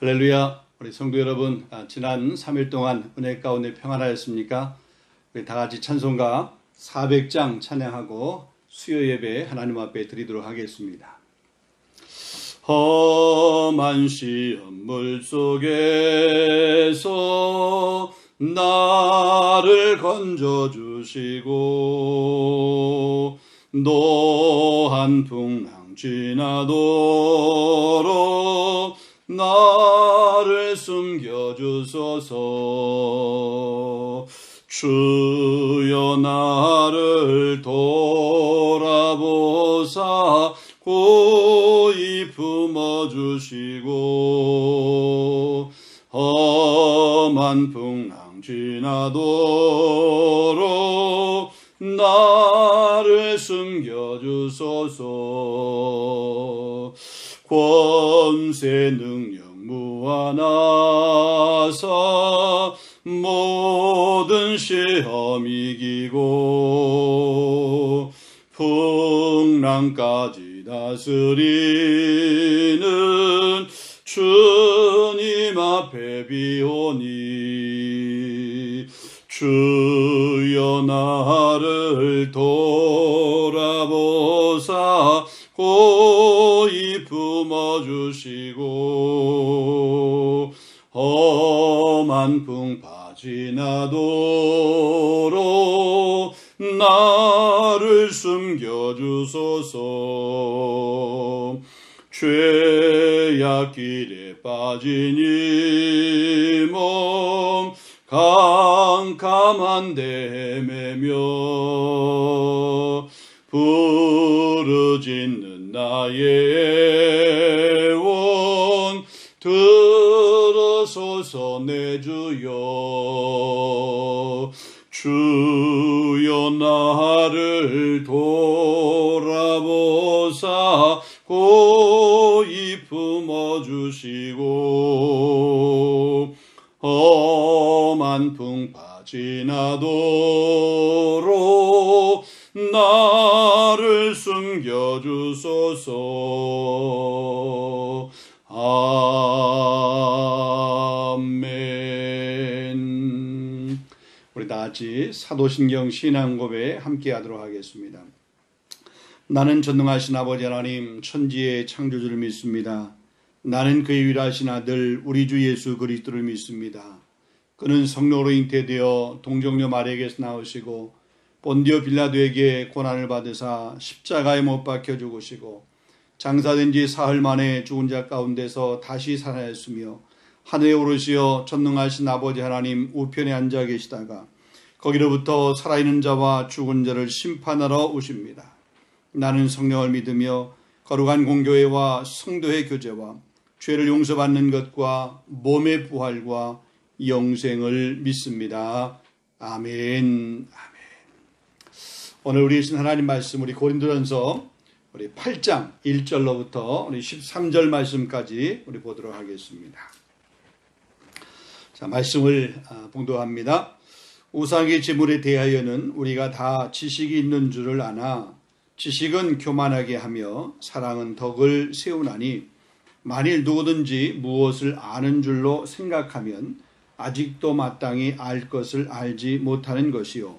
할렐루야. 우리 성도 여러분, 지난 3일 동안 은혜 가운데 평안하였습니까? 우리 다 같이 찬송가 400장 찬양하고 수요 예배 하나님 앞에 드리도록 하겠습니다. 험한 시험 물속에서 나를 건져주시고 노한 풍랑 지나도록 나를 숨겨주소서. 주여 나를 돌아보사 고이 품어주시고 험한 풍랑 지나도록 나를 숨겨주소서. 권세 능력 무한하사 모든 시험 이기고 풍랑까지 다스리는 주님 앞에 비오니 주여 나를 돌아보사 고이 품어주시고 험한 풍파 지나도록 나를 숨겨주소서. 죄악길에 빠진 이 몸 캄캄한 데 헤매며 부르짖는 나의 애원 들어소서. 내 주여 주여 나를 돌아보사 고이 품어주시고 험한 풍파 지나도록 나를 숨겨주소서. 아멘. 우리 다 같이 사도신경 신앙고백 함께 하도록 하겠습니다. 나는 전능하신 아버지 하나님 천지의 창조주를 믿습니다. 나는 그의 유일하신 아들 우리 주 예수 그리스도를 믿습니다. 그는 성령으로 잉태되어 동정녀 마리아에게서 나오시고 본디오 빌라도에게 고난을 받으사 십자가에 못 박혀 죽으시고 장사된 지 사흘 만에 죽은 자 가운데서 다시 살아났으며 하늘에 오르시어 전능하신 아버지 하나님 우편에 앉아 계시다가 거기로부터 살아있는 자와 죽은 자를 심판하러 오십니다. 나는 성령을 믿으며 거룩한 공교회와 성도의 교제와 죄를 용서받는 것과 몸의 부활과 영생을 믿습니다. 아멘. 오늘 우리 신 하나님 말씀 우리 고린도전서 우리 8장 1절로부터 우리 13절 말씀까지 우리 보도록 하겠습니다. 자, 말씀을 봉독합니다. 우상의 제물에 대하여는 우리가 다 지식이 있는 줄을 아나 지식은 교만하게 하며 사랑은 덕을 세우나니 만일 누구든지 무엇을 아는 줄로 생각하면 아직도 마땅히 알 것을 알지 못하는 것이요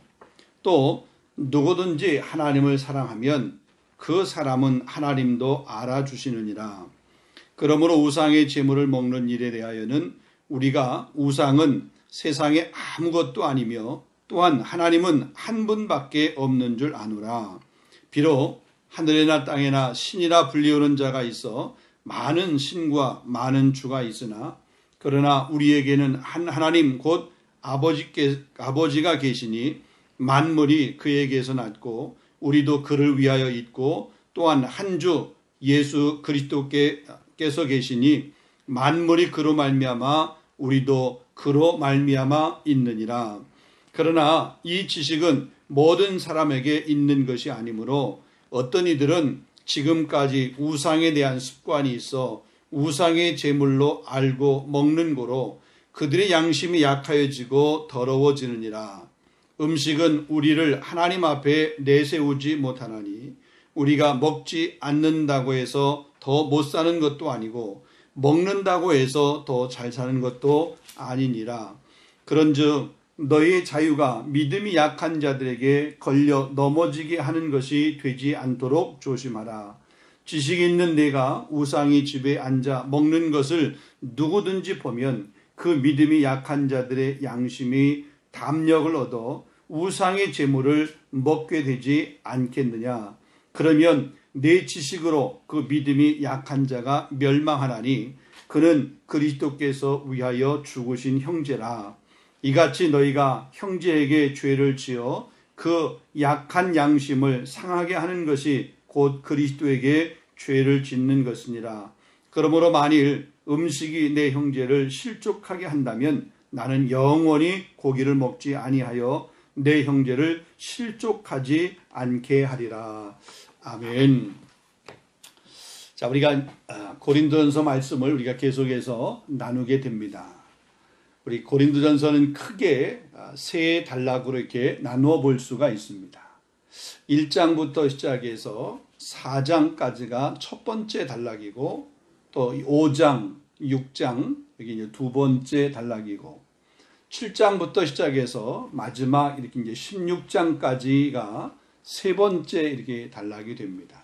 또 누구든지 하나님을 사랑하면 그 사람은 하나님도 알아주시느니라. 그러므로 우상의 제물을 먹는 일에 대하여는 우리가 우상은 세상에 아무것도 아니며 또한 하나님은 한 분밖에 없는 줄 아노라. 비록 하늘에나 땅에나 신이라 불리우는 자가 있어 많은 신과 많은 주가 있으나 그러나 우리에게는 한 하나님 곧 아버지가 계시니 만물이 그에게서 났고 우리도 그를 위하여 있고 또한 한 주 예수 그리스도께서 계시니 만물이 그로 말미암아 우리도 그로 말미암아 있느니라. 그러나 이 지식은 모든 사람에게 있는 것이 아니므로 어떤 이들은 지금까지 우상에 대한 습관이 있어 우상의 제물로 알고 먹는 고로 그들의 양심이 약하여지고 더러워지느니라. 음식은 우리를 하나님 앞에 내세우지 못하나니 우리가 먹지 않는다고 해서 더 못 사는 것도 아니고 먹는다고 해서 더 잘 사는 것도 아니니라. 그런즉 너희의 자유가 믿음이 약한 자들에게 걸려 넘어지게 하는 것이 되지 않도록 조심하라. 지식 있는 내가 우상의 집에 앉아 먹는 것을 누구든지 보면 그 믿음이 약한 자들의 양심이 담력을 얻어 우상의 제물을 먹게 되지 않겠느냐. 그러면 내 지식으로 그 믿음이 약한 자가 멸망하나니 그는 그리스도께서 위하여 죽으신 형제라. 이같이 너희가 형제에게 죄를 지어 그 약한 양심을 상하게 하는 것이 곧 그리스도에게 죄를 짓는 것이니라. 그러므로 만일 음식이 내 형제를 실족하게 한다면 나는 영원히 고기를 먹지 아니하여 내 형제를 실족하지 않게 하리라. 아멘. 자, 우리가 고린도전서 말씀을 우리가 계속해서 나누게 됩니다. 우리 고린도전서는 크게 세 단락으로 이렇게 나누어 볼 수가 있습니다. 1장부터 시작해서 4장까지가 첫 번째 단락이고, 또 5장, 6장 여기 이제 두 번째 단락이고, 7장부터 시작해서 마지막 이렇게 이제 16장까지가 세 번째 이렇게 단락이 됩니다.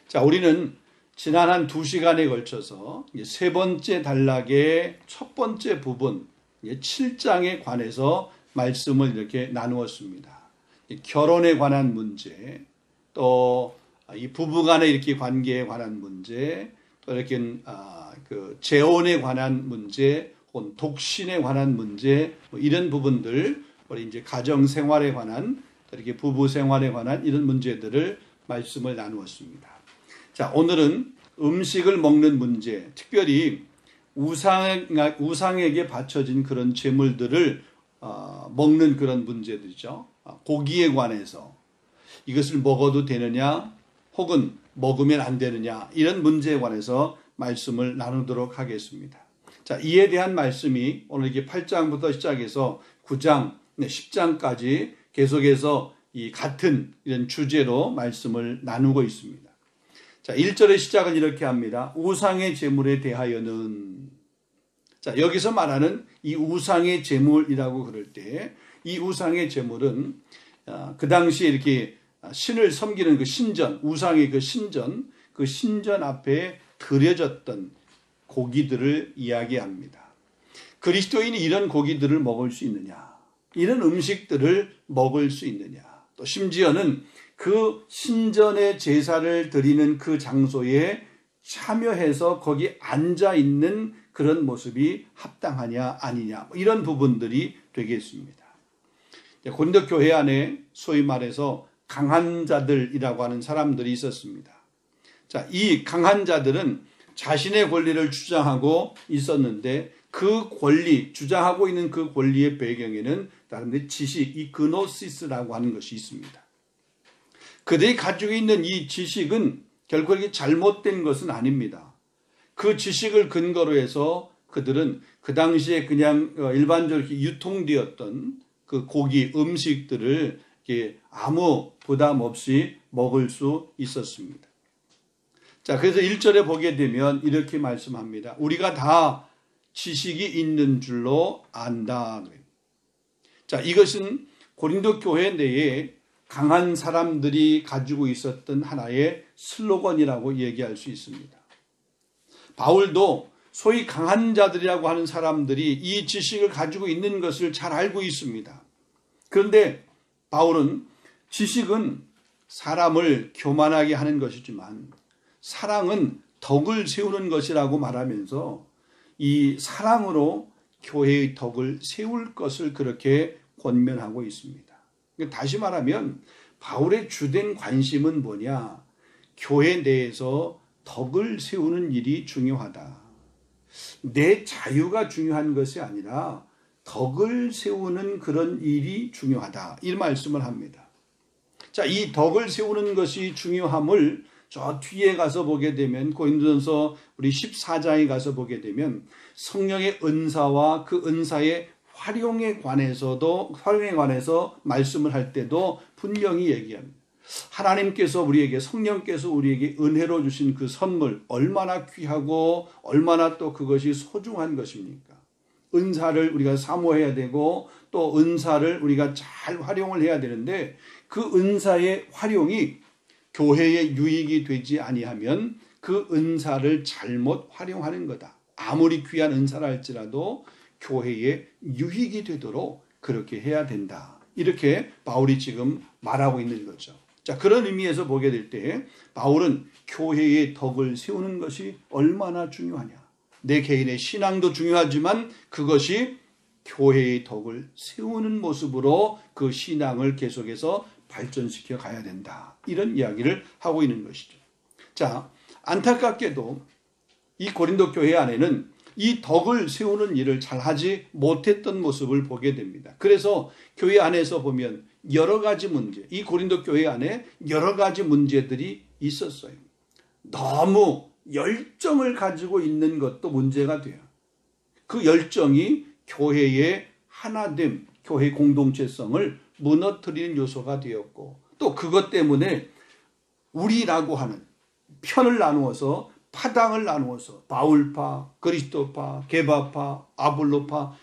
자, 우리는 지난 한 2시간에 걸쳐서 세 번째 단락의 첫 번째 부분 7장에 관해서 말씀을 이렇게 나누었습니다. 결혼에 관한 문제, 또 이 부부간의 이렇게 관계에 관한 문제, 또 이렇게 그 재혼에 관한 문제, 혹은 독신에 관한 문제, 뭐 이런 부분들, 우리 이제 가정 생활에 관한, 이렇게 부부 생활에 관한 이런 문제들을 말씀을 나누었습니다. 자, 오늘은 음식을 먹는 문제, 특별히 우상에게 바쳐진 그런 제물들을 먹는 그런 문제들이죠. 고기에 관해서 이것을 먹어도 되느냐, 혹은 먹으면 안 되느냐, 이런 문제에 관해서 말씀을 나누도록 하겠습니다. 자, 이에 대한 말씀이 오늘 이게 8장부터 시작해서 9장, 10장까지 계속해서 이 같은 이런 주제로 말씀을 나누고 있습니다. 자, 1절의 시작은 이렇게 합니다. 우상의 제물에 대하여는. 자, 여기서 말하는 이 우상의 제물이라고 그럴 때, 이 우상의 제물은 그 당시에 이렇게 신을 섬기는 그 신전, 우상의 그 신전 앞에 드려졌던 고기들을 이야기합니다. 그리스도인이 이런 고기들을 먹을 수 있느냐, 이런 음식들을 먹을 수 있느냐, 또 심지어는 그 신전의 제사를 드리는 그 장소에 참여해서 거기 앉아 있는 그런 모습이 합당하냐 아니냐, 이런 부분들이 되겠습니다. 고린도 교회 안에 소위 말해서 강한 자들이라고 하는 사람들이 있었습니다. 자, 이 강한 자들은 자신의 권리를 주장하고 있었는데, 그 권리, 주장하고 있는 그 권리의 배경에는 다른데 지식, 이 그노시스라고 하는 것이 있습니다. 그들이 가지고 있는 이 지식은 결코 이게 잘못된 것은 아닙니다. 그 지식을 근거로 해서 그들은 그 당시에 그냥 일반적으로 유통되었던 그 고기, 음식들을 아무 부담 없이 먹을 수 있었습니다. 자, 그래서 1절에 보게 되면 이렇게 말씀합니다. 우리가 다 지식이 있는 줄로 안다. 자, 이것은 고린도 교회 내에 강한 사람들이 가지고 있었던 하나의 슬로건이라고 얘기할 수 있습니다. 바울도 소위 강한 자들이라고 하는 사람들이 이 지식을 가지고 있는 것을 잘 알고 있습니다. 그런데 바울은 지식은 사람을 교만하게 하는 것이지만 사랑은 덕을 세우는 것이라고 말하면서 이 사랑으로 교회의 덕을 세울 것을 그렇게 권면하고 있습니다. 다시 말하면 바울의 주된 관심은 뭐냐? 교회 내에서 덕을 세우는 일이 중요하다. 내 자유가 중요한 것이 아니라 덕을 세우는 그런 일이 중요하다. 이 말씀을 합니다. 자, 이 덕을 세우는 것이 중요함을 저 뒤에 가서 보게 되면, 고린도전서 우리 14장에 가서 보게 되면 성령의 은사와 그 은사의 활용에 관해서 말씀을 할 때도 분명히 얘기합니다. 하나님께서 우리에게, 성령께서 우리에게 은혜로 주신 그 선물 얼마나 귀하고 얼마나 또 그것이 소중한 것입니까? 은사를 우리가 사모해야 되고 또 은사를 우리가 잘 활용을 해야 되는데 그 은사의 활용이 교회에 유익이 되지 아니하면 그 은사를 잘못 활용하는 거다. 아무리 귀한 은사라 할지라도 교회에 유익이 되도록 그렇게 해야 된다. 이렇게 바울이 지금 말하고 있는 거죠. 자, 그런 의미에서 보게 될 때 바울은 교회의 덕을 세우는 것이 얼마나 중요하냐. 내 개인의 신앙도 중요하지만 그것이 교회의 덕을 세우는 모습으로 그 신앙을 계속해서 발전시켜 가야 된다. 이런 이야기를 하고 있는 것이죠. 자, 안타깝게도 이 고린도 교회 안에는 이 덕을 세우는 일을 잘 하지 못했던 모습을 보게 됩니다. 그래서 교회 안에서 보면 여러 가지 문제, 이 고린도 교회 안에 여러 가지 문제들이 있었어요. 너무 열정을 가지고 있는 것도 문제가 돼요. 그 열정이 교회의 하나됨, 교회 공동체성을 무너뜨리는 요소가 되었고 또 그것 때문에 우리라고 하는 편을 나누어서 파당을 나누어서 바울파, 그리스도파, 게바파, 아볼로파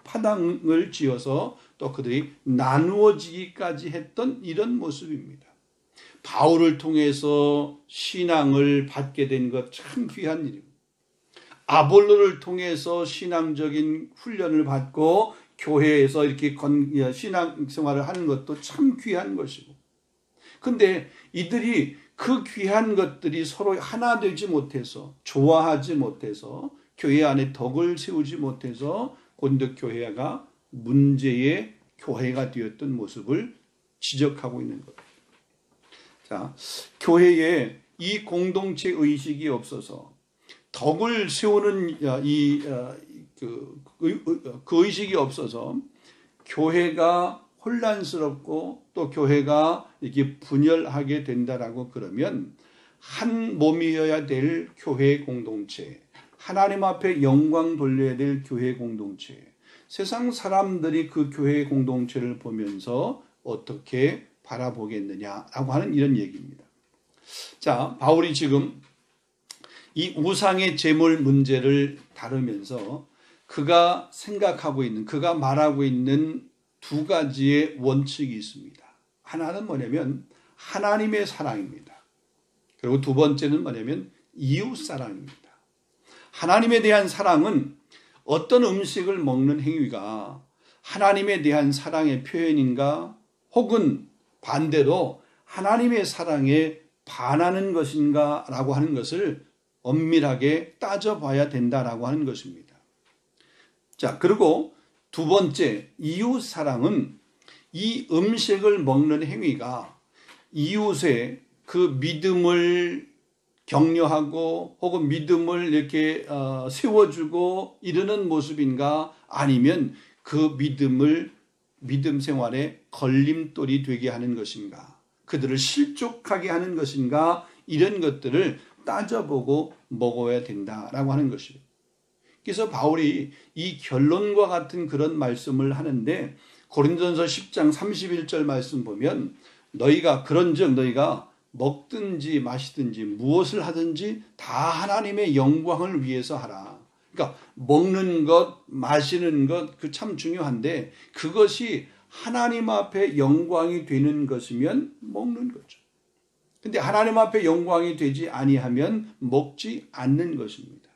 파당을 지어서 또 그들이 나누어지기까지 했던 이런 모습입니다. 바울을 통해서 신앙을 받게 된 것 참 귀한 일입니다. 아볼로를 통해서 신앙적인 훈련을 받고 교회에서 이렇게 신앙생활을 하는 것도 참 귀한 것이고, 근데 이들이 그 귀한 것들이 서로 하나 되지 못해서, 좋아하지 못해서, 교회 안에 덕을 세우지 못해서 고린도 교회가 문제의 교회가 되었던 모습을 지적하고 있는 겁니다. 자, 교회에 이 공동체 의식이 없어서 덕을 세우는 그 의식이 없어서 교회가 혼란스럽고 또 교회가 이렇게 분열하게 된다라고 그러면 한 몸이어야 될 교회 공동체, 하나님 앞에 영광 돌려야 될 교회 공동체, 세상 사람들이 그 교회 공동체를 보면서 어떻게 바라보겠느냐라고 하는 이런 얘기입니다. 자, 바울이 지금 이 우상의 제물 문제를 다루면서 그가 생각하고 있는, 그가 말하고 있는 두 가지의 원칙이 있습니다. 하나는 뭐냐면 하나님의 사랑입니다. 그리고 두 번째는 뭐냐면 이웃 사랑입니다. 하나님에 대한 사랑은 어떤 음식을 먹는 행위가 하나님에 대한 사랑의 표현인가, 혹은 반대로 하나님의 사랑에 반하는 것인가 라고 하는 것을 엄밀하게 따져봐야 된다라고 하는 것입니다. 자, 그리고 두 번째, 이웃 사랑은 이 음식을 먹는 행위가 이웃의 그 믿음을 격려하고 혹은 믿음을 이렇게 세워주고 이러는 모습인가, 아니면 그 믿음 생활에 걸림돌이 되게 하는 것인가, 그들을 실족하게 하는 것인가, 이런 것들을 따져보고 먹어야 된다라고 하는 것입니다. 그래서 바울이 이 결론과 같은 그런 말씀을 하는데, 고린도전서 10장 31절 말씀 보면 너희가 그런즉 너희가 먹든지 마시든지 무엇을 하든지 다 하나님의 영광을 위해서 하라. 그러니까 먹는 것, 마시는 것 그 참 중요한데 그것이 하나님 앞에 영광이 되는 것이면 먹는 거죠. 근데 하나님 앞에 영광이 되지 아니하면 먹지 않는 것입니다.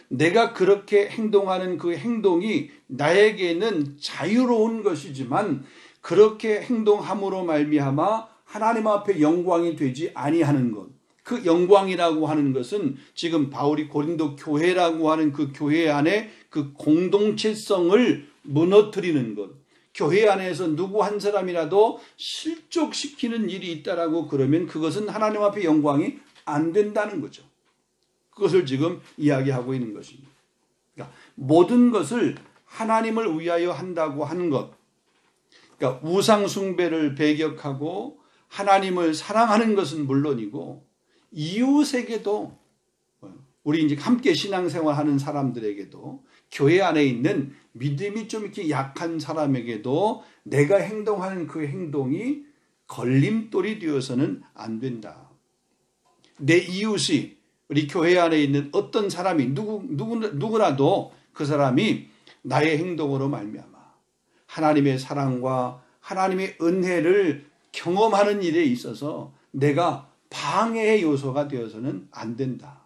내가 그렇게 행동하는 그 행동이 나에게는 자유로운 것이지만 그렇게 행동함으로 말미암아 하나님 앞에 영광이 되지 아니하는 것, 그 영광이라고 하는 것은 지금 바울이 고린도 교회라고 하는 그 교회 안에 그 공동체성을 무너뜨리는 것, 교회 안에서 누구 한 사람이라도 실족시키는 일이 있다라고 그러면 그것은 하나님 앞에 영광이 안 된다는 거죠. 그것을 지금 이야기하고 있는 것입니다. 그러니까 모든 것을 하나님을 위하여 한다고 하는 것, 그러니까 우상 숭배를 배격하고 하나님을 사랑하는 것은 물론이고 이웃에게도, 우리 이제 함께 신앙생활하는 사람들에게도, 교회 안에 있는 믿음이 좀 이렇게 약한 사람에게도 내가 행동하는 그 행동이 걸림돌이 되어서는 안 된다. 내 이웃이 우리 교회 안에 있는 어떤 사람이 누구라도 그 사람이 나의 행동으로 말미암아 하나님의 사랑과 하나님의 은혜를 경험하는 일에 있어서 내가 방해의 요소가 되어서는 안 된다.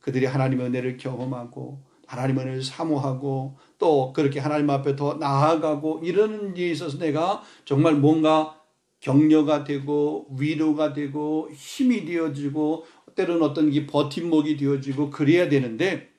그들이 하나님의 은혜를 경험하고 하나님의 은혜를 사모하고 또 그렇게 하나님 앞에 더 나아가고 이러는 일에 있어서 내가 정말 뭔가 격려가 되고 위로가 되고 힘이 되어지고 때로는 어떤 게 버팀목이 되어지고 그래야 되는데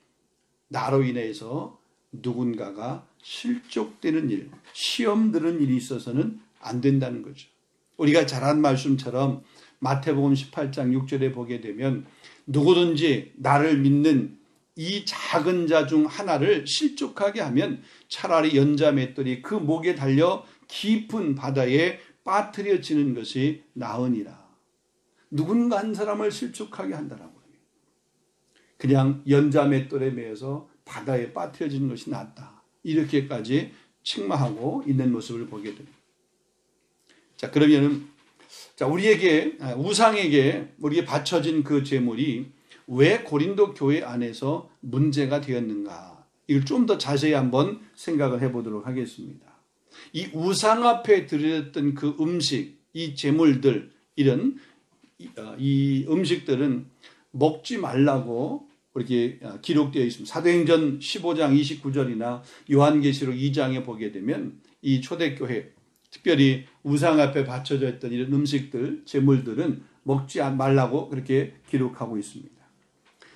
나로 인해서 누군가가 실족되는 일, 시험 드는 일이 있어서는 안 된다는 거죠. 우리가 잘 한 말씀처럼 마태복음 18장 6절에 보게 되면 누구든지 나를 믿는 이 작은 자 중 하나를 실족하게 하면 차라리 연자 맷돌이 그 목에 달려 깊은 바다에 빠뜨려지는 것이 나으니라. 누군가 한 사람을 실족하게 한다라고 합니다. 그냥 연자 맷돌에 매여서 바다에 빠뜨려지는 것이 낫다. 이렇게까지 책망하고 있는 모습을 보게 됩니다. 자, 그러면은 우리에게 우상에게 우리에게 바쳐진 그 제물이 왜 고린도 교회 안에서 문제가 되었는가? 이걸 좀 더 자세히 한번 생각을 해보도록 하겠습니다. 이 우상 앞에 드렸던 그 음식, 이 제물들, 이 음식들은 먹지 말라고 이렇게 기록되어 있습니다. 사도행전 15장 29절이나 요한계시록 2장에 보게 되면 이 초대교회, 특별히 우상 앞에 바쳐져 있던 이런 음식들, 제물들은 먹지 말라고 그렇게 기록하고 있습니다.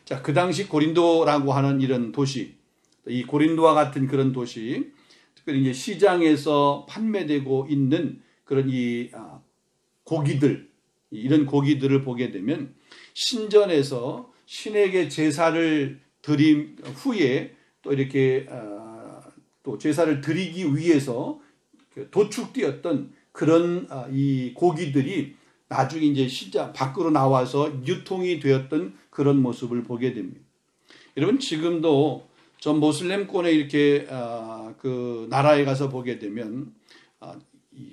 자, 그 당시 고린도라고 하는 이런 도시, 이 고린도와 같은 그런 도시, 특별히 이제 시장에서 판매되고 있는 그런 이 고기들, 이런 고기들을 보게 되면 신전에서 신에게 제사를 드린 후에 또 이렇게 또 제사를 드리기 위해서 도축되었던 그런 이 고기들이 나중에 이제 시장 밖으로 나와서 유통이 되었던 그런 모습을 보게 됩니다. 여러분 지금도 전 모슬렘권에 이렇게 그 나라에 가서 보게 되면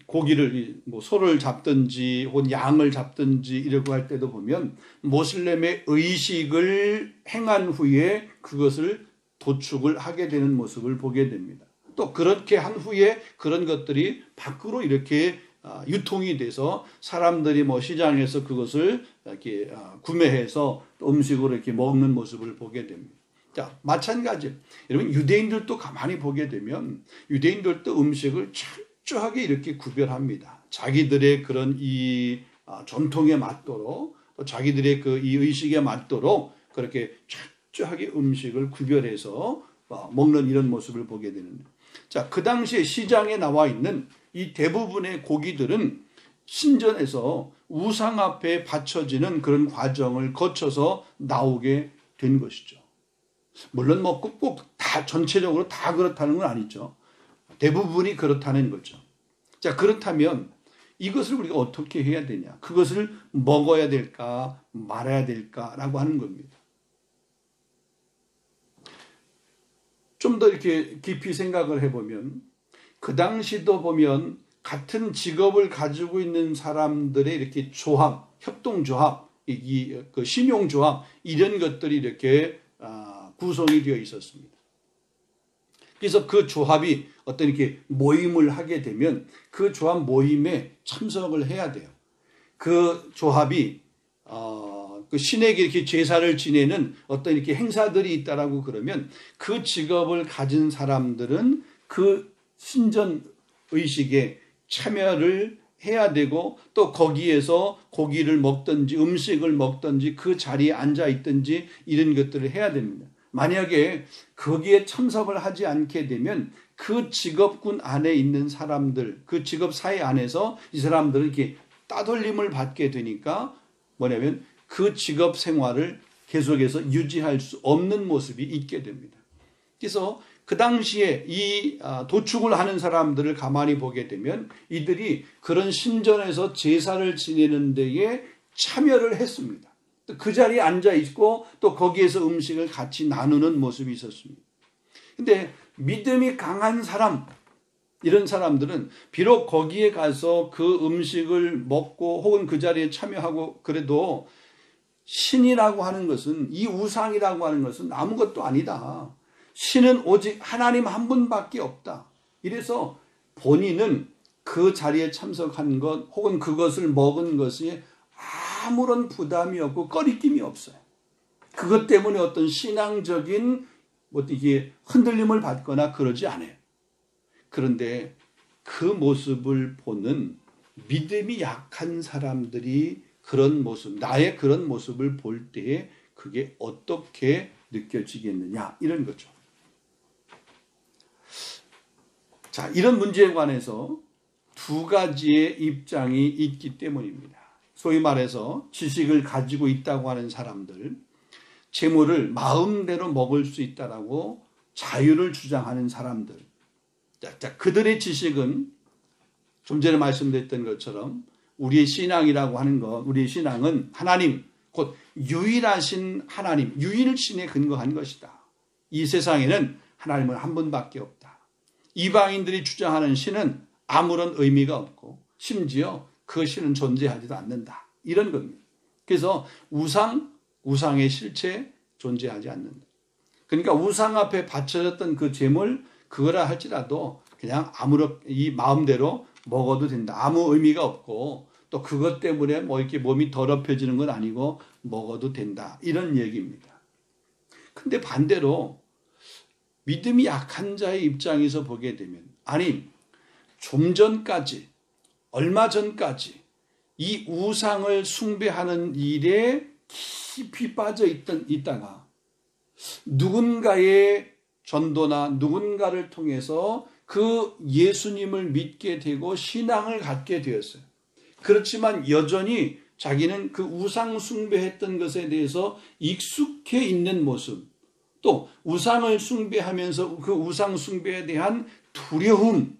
고기를 뭐 소를 잡든지 혹은 양을 잡든지 이러고 할 때도 보면 모슬렘의 의식을 행한 후에 그것을 도축을 하게 되는 모습을 보게 됩니다. 또 그렇게 한 후에 그런 것들이 밖으로 이렇게 유통이 돼서 사람들이 뭐 시장에서 그것을 이렇게 구매해서 음식으로 이렇게 먹는 모습을 보게 됩니다. 자, 마찬가지. 여러분 유대인들도 가만히 보게 되면 유대인들도 음식을 철저하게 이렇게 구별합니다. 자기들의 그런 이 전통에 맞도록 또 자기들의 그 이 의식에 맞도록 그렇게 철저하게 음식을 구별해서 먹는 이런 모습을 보게 되는데, 자, 그 당시에 시장에 나와 있는 이 대부분의 고기들은 신전에서 우상 앞에 바쳐지는 그런 과정을 거쳐서 나오게 된 것이죠. 물론 뭐 꼭 다 전체적으로 다 그렇다는 건 아니죠. 대부분이 그렇다는 거죠. 자, 그렇다면 이것을 우리가 어떻게 해야 되냐? 그것을 먹어야 될까 말아야 될까라고 하는 겁니다. 좀 더 이렇게 깊이 생각을 해보면 그 당시도 보면 같은 직업을 가지고 있는 사람들의 이렇게 조합, 협동조합, 그 신용조합 이런 것들이 이렇게 구성이 되어 있었습니다. 그래서 그 조합이 어떤 이렇게 모임을 하게 되면 그 조합 모임에 참석을 해야 돼요. 그 조합이 그 신에게 이렇게 제사를 지내는 어떤 이렇게 행사들이 있다라고 그러면 그 직업을 가진 사람들은 그 신전 의식에 참여를 해야 되고 또 거기에서 고기를 먹든지 음식을 먹든지 그 자리에 앉아 있든지 이런 것들을 해야 됩니다. 만약에 거기에 참석을 하지 않게 되면 그 직업군 안에 있는 사람들, 그 직업 사회 안에서 이 사람들은 이렇게 따돌림을 받게 되니까 뭐냐면 그 직업 생활을 계속해서 유지할 수 없는 모습이 있게 됩니다. 그래서 그 당시에 이 도축을 하는 사람들을 가만히 보게 되면 이들이 그런 신전에서 제사를 지내는 데에 참여를 했습니다. 그 자리에 앉아 있고 또 거기에서 음식을 같이 나누는 모습이 있었습니다. 근데 믿음이 강한 사람, 이런 사람들은 비록 거기에 가서 그 음식을 먹고 혹은 그 자리에 참여하고 그래도 신이라고 하는 것은, 이 우상이라고 하는 것은 아무것도 아니다. 신은 오직 하나님 한 분밖에 없다. 이래서 본인은 그 자리에 참석한 것 혹은 그것을 먹은 것이 아무런 부담이 없고 꺼리낌이 없어요. 그것 때문에 어떤 신앙적인 이게 흔들림을 받거나 그러지 않아요. 그런데 그 모습을 보는 믿음이 약한 사람들이 그런 모습, 나의 그런 모습을 볼 때에 그게 어떻게 느껴지겠느냐, 이런 거죠. 자, 이런 문제에 관해서 두 가지의 입장이 있기 때문입니다. 소위 말해서 지식을 가지고 있다고 하는 사람들, 재물을 마음대로 먹을 수 있다라고 자유를 주장하는 사람들. 자, 그들의 지식은 좀 전에 말씀드렸던 것처럼 우리의 신앙이라고 하는 것, 우리의 신앙은 하나님, 곧 유일하신 하나님, 유일신에 근거한 것이다. 이 세상에는 하나님은 한 분밖에 없다. 이방인들이 주장하는 신은 아무런 의미가 없고 심지어 그 신은 존재하지도 않는다. 이런 겁니다. 그래서 우상의 실체 존재하지 않는다. 그러니까 우상 앞에 바쳐졌던 그 제물, 그거라 할지라도 그냥 이 마음대로 먹어도 된다. 아무 의미가 없고 또 그것 때문에 이렇게 몸이 더럽혀지는 건 아니고 먹어도 된다. 이런 얘기입니다. 근데 반대로 믿음이 약한 자의 입장에서 보게 되면, 아니, 좀 전까지, 얼마 전까지 이 우상을 숭배하는 일에 깊이 빠져 있다가 누군가의 전도나 누군가를 통해서 그 예수님을 믿게 되고 신앙을 갖게 되었어요. 그렇지만 여전히 자기는 그 우상 숭배했던 것에 대해서 익숙해 있는 모습, 또 우상을 숭배하면서 그 우상 숭배에 대한 두려움,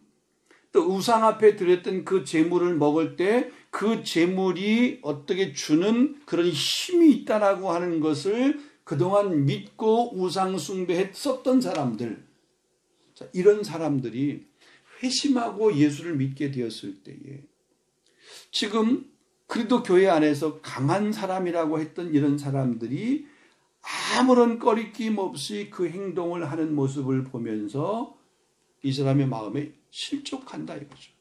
또 우상 앞에 드렸던 그 제물을 먹을 때 그 제물이 어떻게 주는 그런 힘이 있다라고 하는 것을 그동안 믿고 우상 숭배했었던 사람들, 자, 이런 사람들이 회심하고 예수를 믿게 되었을 때에 지금 그래도 교회 안에서 강한 사람이라고 했던 이런 사람들이 아무런 꺼리낌 없이 그 행동을 하는 모습을 보면서 이 사람의 마음에 실족한다 이거죠.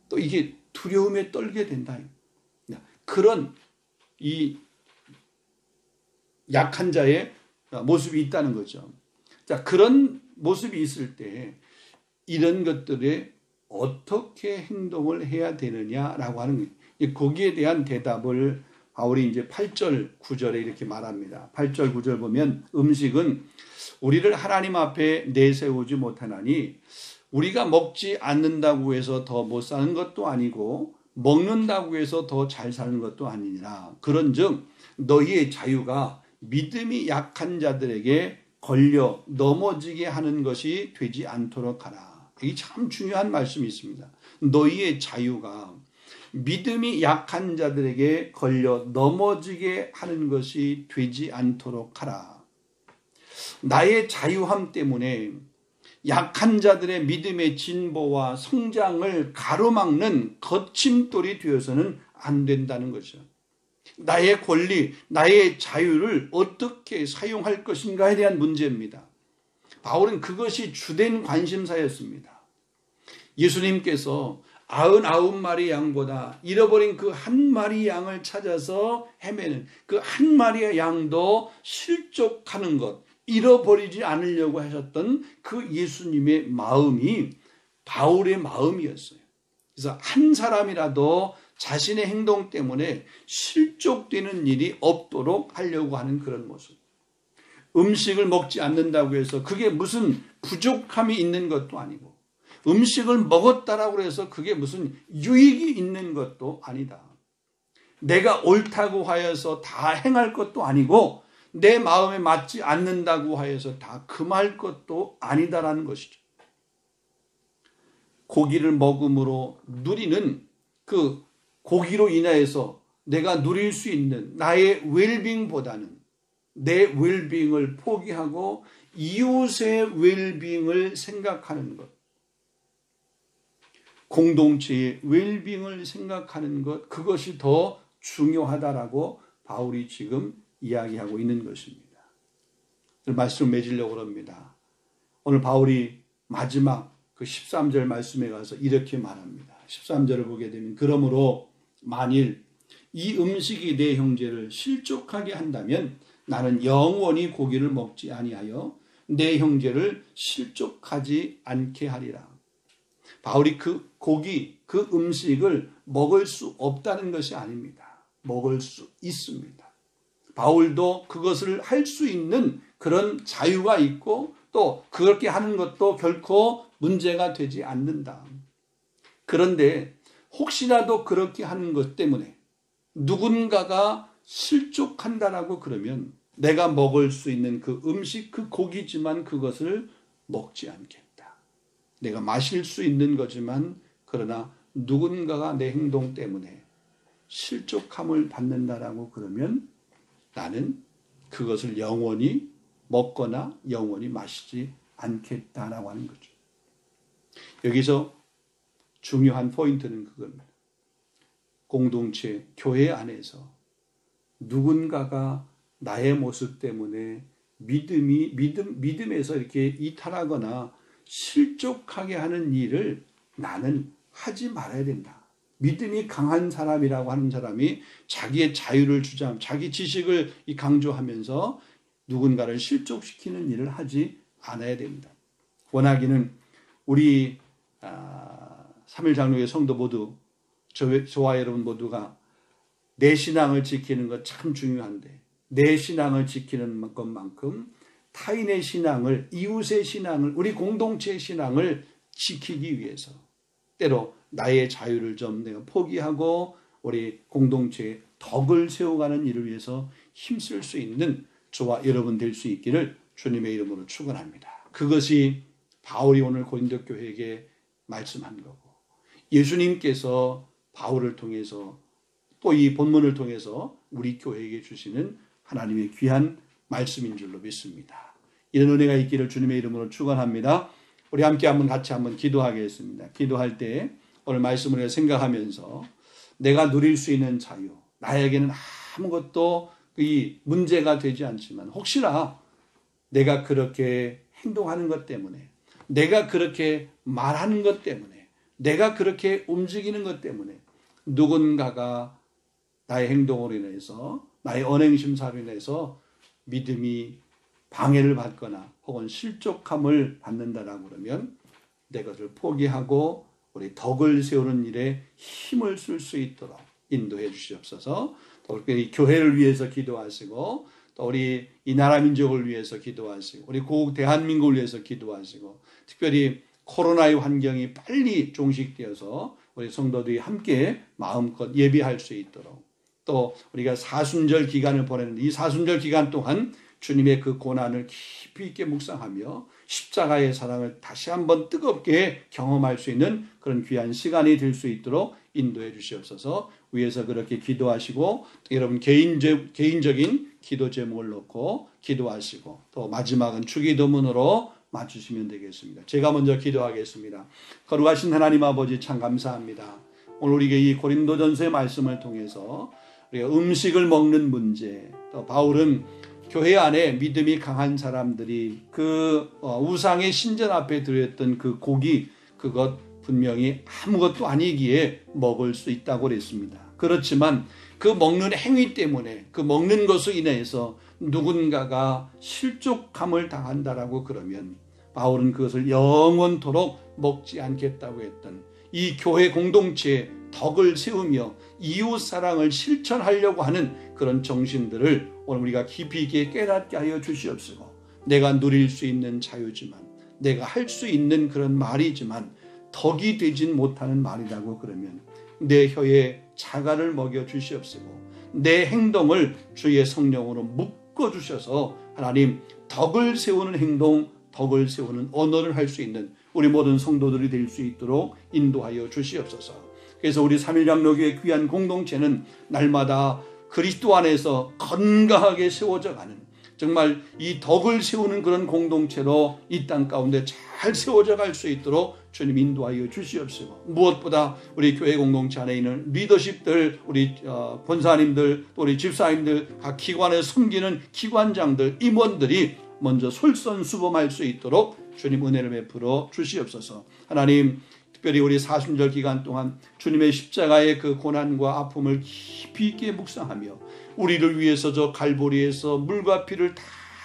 또 이게 두려움에 떨게 된다. 그런 이 약한 자의 모습이 있다는 거죠. 자, 그런 모습이 있을 때 이런 것들에 어떻게 행동을 해야 되느냐라고 하는 거예요. 거기에 대한 대답을 바울이 이제 8절, 9절에 이렇게 말합니다. 8절, 9절 보면 음식은 우리를 하나님 앞에 내세우지 못하나니 우리가 먹지 않는다고 해서 더 못 사는 것도 아니고 먹는다고 해서 더 잘 사는 것도 아니니라. 그런즉 너희의 자유가 믿음이 약한 자들에게 걸려 넘어지게 하는 것이 되지 않도록 하라. 이게 참 중요한 말씀이 있습니다. 너희의 자유가 믿음이 약한 자들에게 걸려 넘어지게 하는 것이 되지 않도록 하라. 나의 자유함 때문에 약한 자들의 믿음의 진보와 성장을 가로막는 거침돌이 되어서는 안 된다는 거죠. 나의 권리, 나의 자유를 어떻게 사용할 것인가에 대한 문제입니다. 바울은 그것이 주된 관심사였습니다. 예수님께서 99마리 양보다 잃어버린 그 한 마리 양을 찾아서 헤매는 그 한 마리의 양도 실족하는 것, 잃어버리지 않으려고 하셨던 그 예수님의 마음이 바울의 마음이었어요. 그래서 한 사람이라도 자신의 행동 때문에 실족되는 일이 없도록 하려고 하는 그런 모습. 음식을 먹지 않는다고 해서 그게 무슨 부족함이 있는 것도 아니고, 음식을 먹었다라고 해서 그게 무슨 유익이 있는 것도 아니다. 내가 옳다고 하여서 다 행할 것도 아니고 내 마음에 맞지 않는다고 하여서 다 금할 것도 아니다라는 것이죠. 고기를 먹음으로 누리는 그 고기로 인하여서 내가 누릴 수 있는 나의 웰빙보다는 내 웰빙을 포기하고 이웃의 웰빙을 생각하는 것. 공동체의 웰빙을 생각하는 것, 그것이 더 중요하다라고 바울이 지금 이야기하고 있는 것입니다. 말씀을 맺으려고 합니다. 오늘 바울이 마지막 그 13절 말씀에 가서 이렇게 말합니다. 13절을 보게 되면 그러므로 만일 이 음식이 내 형제를 실족하게 한다면 나는 영원히 고기를 먹지 아니하여 내 형제를 실족하지 않게 하리라. 바울이 그 고기, 그 음식을 먹을 수 없다는 것이 아닙니다. 먹을 수 있습니다. 바울도 그것을 할 수 있는 그런 자유가 있고 또 그렇게 하는 것도 결코 문제가 되지 않는다. 그런데 혹시라도 그렇게 하는 것 때문에 누군가가 실족한다라고 그러면 내가 먹을 수 있는 그 음식, 그 고기지만 그것을 먹지 않겠다. 내가 마실 수 있는 거지만 그러나 누군가가 내 행동 때문에 실족함을 받는다라고 그러면 나는 그것을 영원히 먹거나 영원히 마시지 않겠다라고 하는 거죠. 여기서 중요한 포인트는 그겁니다. 공동체, 교회 안에서 누군가가 나의 모습 때문에 믿음에서 이렇게 이탈하거나 실족하게 하는 일을 나는 하지 말아야 된다. 믿음이 강한 사람이라고 하는 사람이 자기의 자유를 자기 지식을 강조하면서 누군가를 실족시키는 일을 하지 않아야 됩니다. 원하기는 우리 3일 장로의 성도 모두, 저와 여러분 모두가 내 신앙을 지키는 것 참 중요한데 내 신앙을 지키는 것만큼 타인의 신앙을, 이웃의 신앙을, 우리 공동체의 신앙을 지키기 위해서 때로 나의 자유를 좀 내가 포기하고 우리 공동체의 덕을 세워가는 일을 위해서 힘쓸 수 있는 저와 여러분 될 수 있기를 주님의 이름으로 축원합니다. 그것이 바울이 오늘 고린도 교회에게 말씀한 거고 예수님께서 바울을 통해서 또 이 본문을 통해서 우리 교회에게 주시는 하나님의 귀한 말씀인 줄로 믿습니다. 이런 은혜가 있기를 주님의 이름으로 축원합니다. 우리 함께 같이 한번 기도하겠습니다. 기도할 때 오늘 말씀을 생각하면서 내가 누릴 수 있는 자유, 나에게는 아무것도 이 문제가 되지 않지만 혹시나 내가 그렇게 행동하는 것 때문에, 내가 그렇게 말하는 것 때문에, 내가 그렇게 움직이는 것 때문에 누군가가 나의 행동으로 인해서, 나의 언행심사로 인해서 믿음이 방해를 받거나 혹은 실족함을 받는다라고 그러면 내 것을 포기하고 우리 덕을 세우는 일에 힘을 쓸 수 있도록 인도해 주시옵소서. 또 우리 교회를 위해서 기도하시고 또 우리 이 나라 민족을 위해서 기도하시고 우리 고국 대한민국을 위해서 기도하시고 특별히 코로나의 환경이 빨리 종식되어서 우리 성도들이 함께 마음껏 예비할 수 있도록 또 우리가 사순절 기간을 보내는데 이 사순절 기간 동안 주님의 그 고난을 깊이 있게 묵상하며 십자가의 사랑을 다시 한번 뜨겁게 경험할 수 있는 그런 귀한 시간이 될 수 있도록 인도해 주시옵소서. 위에서 그렇게 기도하시고 여러분 개인적인 기도 제목을 놓고 기도하시고 또 마지막은 주기도문으로 맞추시면 되겠습니다. 제가 먼저 기도하겠습니다. 거룩하신 하나님 아버지 참 감사합니다. 오늘 우리에게 이 고린도전서의 말씀을 통해서 우리가 음식을 먹는 문제, 또 바울은 교회 안에 믿음이 강한 사람들이 그 우상의 신전 앞에 드렸던 그 고기, 그것 분명히 아무것도 아니기에 먹을 수 있다고 그랬습니다. 그렇지만 그 먹는 행위 때문에, 그 먹는 것으로 인해서 누군가가 실족함을 당한다라고 그러면 바울은 그것을 영원토록 먹지 않겠다고 했던 이 교회 공동체의 덕을 세우며 이웃 사랑을 실천하려고 하는 그런 정신들을 오늘 우리가 깊이 있게 깨닫게 하여 주시옵시고 내가 누릴 수 있는 자유지만 내가 할 수 있는 그런 말이지만 덕이 되진 못하는 말이라고 그러면 내 혀에 자갈을 먹여 주시옵시고 내 행동을 주의 성령으로 묶어 주셔서 하나님 덕을 세우는 행동, 덕을 세우는 언어를 할 수 있는 우리 모든 성도들이 될 수 있도록 인도하여 주시옵소서. 그래서 우리 삼일장로교의 귀한 공동체는 날마다 그리스도 안에서 건강하게 세워져가는 정말 이 덕을 세우는 그런 공동체로 이 땅 가운데 잘 세워져 갈 수 있도록 주님 인도하여 주시옵시고, 무엇보다 우리 교회 공동체 안에 있는 리더십들, 우리 권사님들, 또 우리 집사님들, 각 기관에 섬기는 기관장들, 임원들이 먼저 솔선수범할 수 있도록 주님 은혜를 베풀어 주시옵소서. 하나님, 특별히 우리 사순절 기간 동안 주님의 십자가의 그 고난과 아픔을 깊이 있게 묵상하며 우리를 위해서 저 갈보리에서 물과 피를 다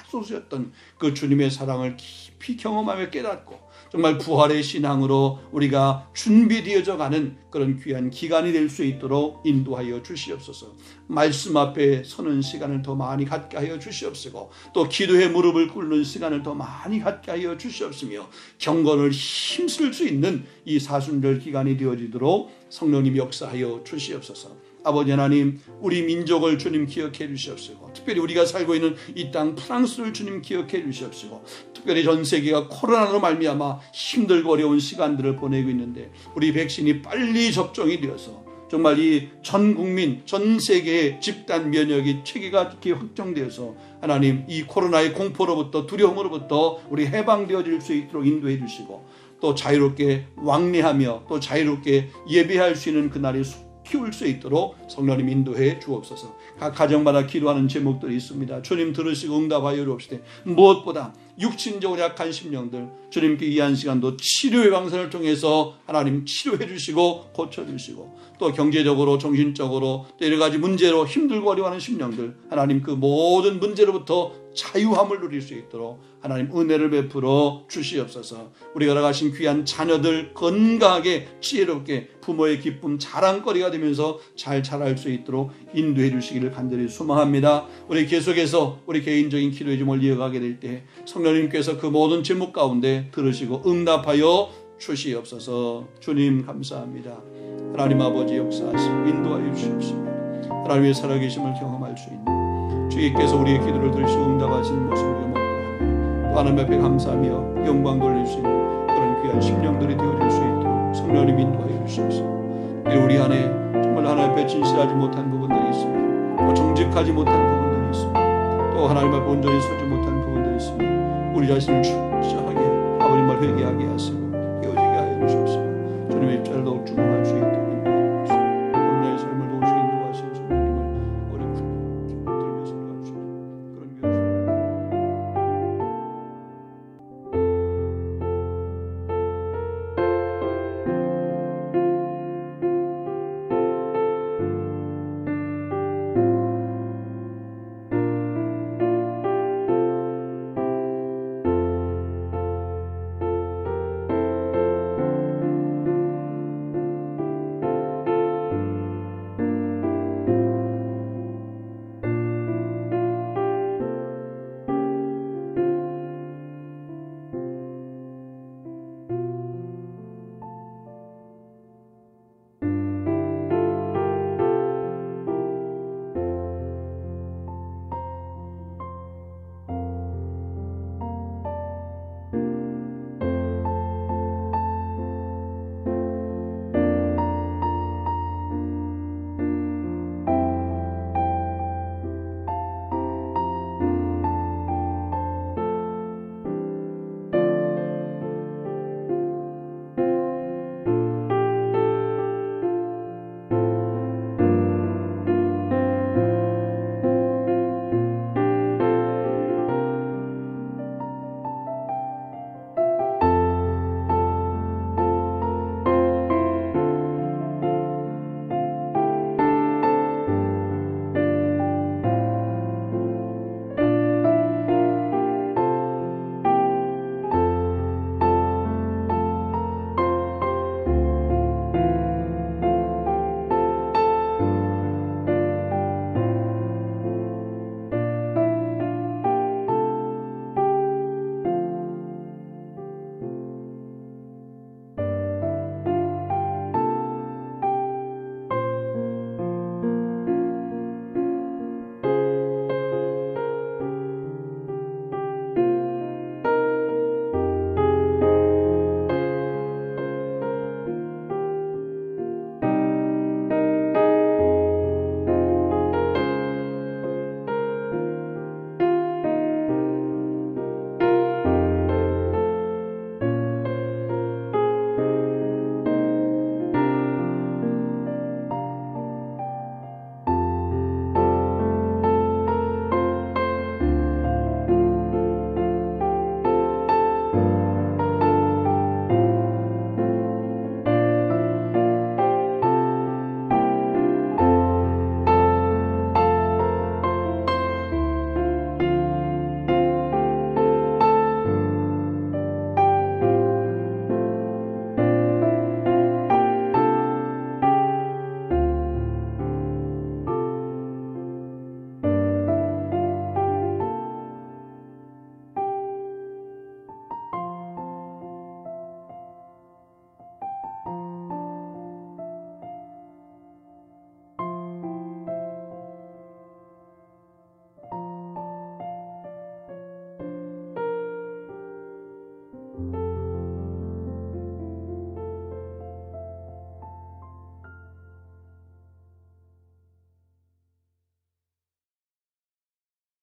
쏟으셨던 그 주님의 사랑을 깊이 경험하며 깨닫고 정말 부활의 신앙으로 우리가 준비되어져 가는 그런 귀한 기간이 될 수 있도록 인도하여 주시옵소서. 말씀 앞에 서는 시간을 더 많이 갖게 하여 주시옵시고, 또 기도의 무릎을 꿇는 시간을 더 많이 갖게 하여 주시옵시며, 경건을 힘쓸 수 있는 이 사순절 기간이 되어지도록 성령님 역사하여 주시옵소서. 아버지 하나님, 우리 민족을 주님 기억해 주시옵시고, 특별히 우리가 살고 있는 이 땅 프랑스를 주님 기억해 주시옵시고, 특별히 전 세계가 코로나로 말미암아 힘들고 어려운 시간들을 보내고 있는데 우리 백신이 빨리 접종이 되어서 정말 이 전 국민, 전 세계의 집단 면역이 체계가 이렇게 확정되어서 하나님, 이 코로나의 공포로부터, 두려움으로부터 우리 해방되어질 수 있도록 인도해 주시고, 또 자유롭게 왕래하며 또 자유롭게 예배할 수 있는 그날이 키울 수 있도록 성령님 인도해 주옵소서. 각 가정마다 기도하는 제목들이 있습니다. 주님 들으시고 응답하여 주옵시되, 무엇보다 육신적으로 약한 심령들 주님께 이 한 시간도 치료의 방선을 통해서 하나님 치료해 주시고 고쳐주시고, 또 경제적으로 정신적으로 또 여러 가지 문제로 힘들고 어려워하는 심령들 하나님 그 모든 문제로부터 자유함을 누릴 수 있도록 하나님 은혜를 베풀어 주시옵소서. 우리가 나가신 귀한 자녀들 건강하게 지혜롭게 부모의 기쁨 자랑거리가 되면서 잘 자랄 수 있도록 인도해 주시기를 간절히 소망합니다. 우리 계속해서 우리 개인적인 기도의 제목을 이어가게 될 때 성령님께서 그 모든 제목 가운데 들으시고 응답하여 주시옵소서. 주님 감사합니다. 하나님 아버지 역사하시고 인도하여 주시옵시고, 하나님의 살아계심을 경험할 수 있는 주께서 우리의 기도를 들으시고 응답하시는 모습을 경험하고, 또 하나님 앞에 감사하며 영광 돌릴 수 있는 그런 귀한 심령들이 되어질 수 있도록 성령님 인도하여 주시옵소서. 우리 안에 정말 하나님 앞에 진실하지 못한 부분들이 있습니다. 또 정직하지 못한 부분들이 있습니다. 또 하나님 앞에 온전히 서지 못한 부분들이 있습니다. 우리 자신을 철저하게 아버님 말 회개하게 하시고 깨어지게 하여 주시옵소서. 주님의 입자를 더욱 주목할 수 있도록